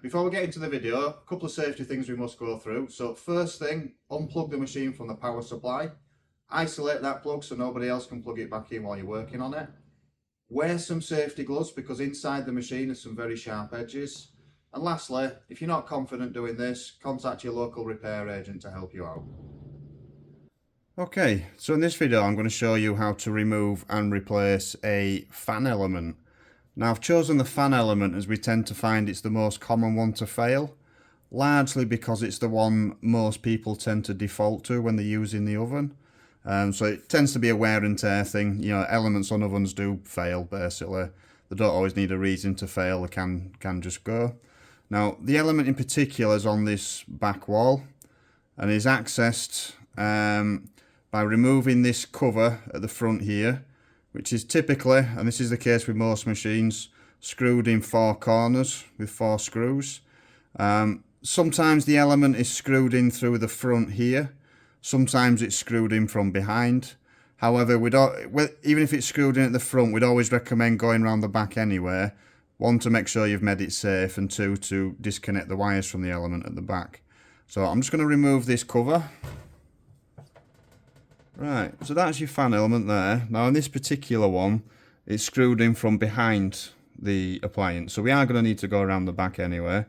Before we get into the video, a couple of safety things we must go through. So first thing, unplug the machine from the power supply. Isolate that plug so nobody else can plug it back in while you're working on it. Wear some safety gloves because inside the machine is some very sharp edges. And lastly, if you're not confident doing this, contact your local repair agent to help you out. Okay, so in this video I'm going to show you how to remove and replace a fan element. Now I've chosen the fan element as we tend to find it's the most common one to fail, largely because it's the one most people tend to default to when they're using the oven. So it tends to be a wear and tear thing. You know, elements on ovens do fail basically. They don't always need a reason to fail, they can just go. Now the element in particular is on this back wall and is accessed by removing this cover at the front here, which is typically, and this is the case with most machines, screwed in 4 corners with 4 screws. Sometimes the element is screwed in through the front here, sometimes it's screwed in from behind. However, even if it's screwed in at the front, we'd always recommend going around the back anyway. 1, to make sure you've made it safe, and 2, to disconnect the wires from the element at the back. So I'm just going to remove this cover. Right, so that's your fan element there. Now in this particular one, it's screwed in from behind the appliance, so we are going to need to go around the back anyway.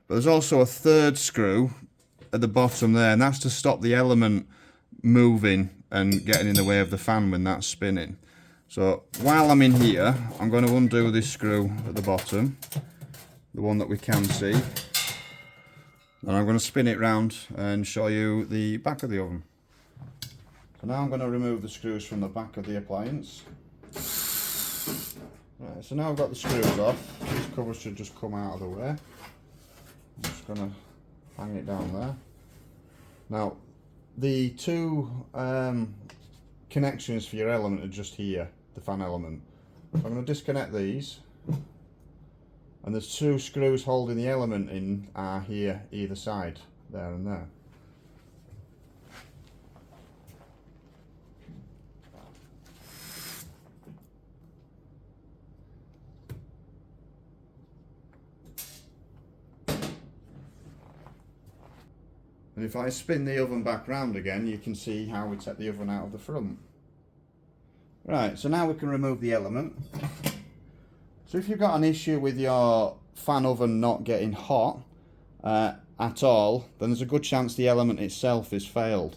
But there's also a 3rd screw at the bottom there, and that's to stop the element moving and getting in the way of the fan when that's spinning. So while I'm in here, I'm going to undo this screw at the bottom, the one that we can see, and I'm going to spin it round and show you the back of the oven. So now I'm going to remove the screws from the back of the appliance. Right, so now I've got the screws off, this cover should just come out of the way. I'm just going to hang it down there. Now the 2 connections for your element are just here, the fan element. So I'm going to disconnect these, and the 2 screws holding the element in are here either side, there and there. And if I spin the oven back round again, you can see how we take the oven out of the front. Right, so now we can remove the element. So if you've got an issue with your fan oven not getting hot at all, then there's a good chance the element itself is failed.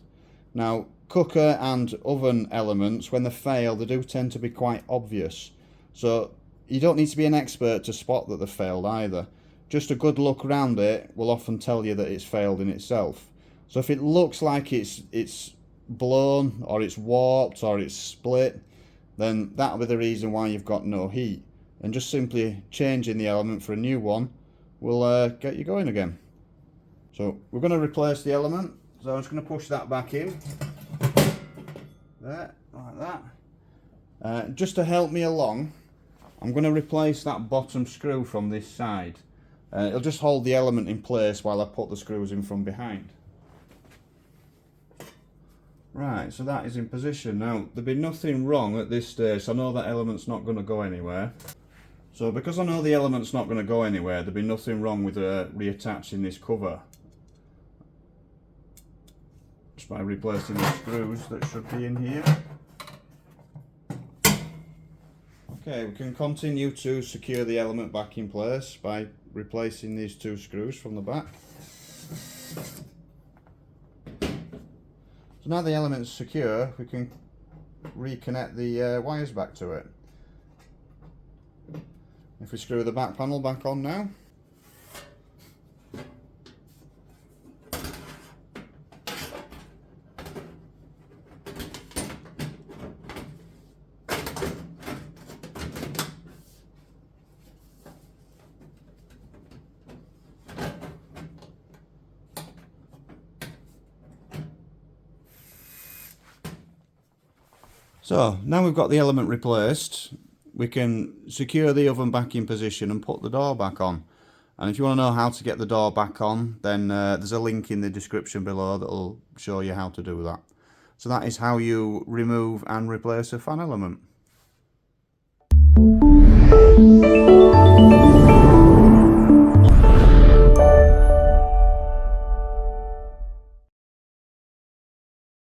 Now, cooker and oven elements, when they fail, they do tend to be quite obvious. So you don't need to be an expert to spot that they've failed either. Just a good look around it will often tell you that it's failed in itself. So if it looks like it's blown, or it's warped, or it's split, then that'll be the reason why you've got no heat. And just simply changing the element for a new one will get you going again. So we're going to replace the element. So I'm just going to push that back in. There, like that. Just to help me along, I'm going to replace that bottom screw from this side. It'll just hold the element in place while I put the screws in from behind. Right, so that is in position. Now, there'll be nothing wrong at this stage, so I know that element's not going to go anywhere. So because I know the element's not going to go anywhere, there'll be nothing wrong with reattaching this cover. Just by replacing the screws that should be in here. Okay, we can continue to secure the element back in place by replacing these 2 screws from the back. So now the element's secure, we can reconnect the wires back to it. If we screw the back panel back on now. So now we've got the element replaced, we can secure the oven back in position and put the door back on. And if you want to know how to get the door back on, then there's a link in the description below that will show you how to do that. So that is how you remove and replace a fan element.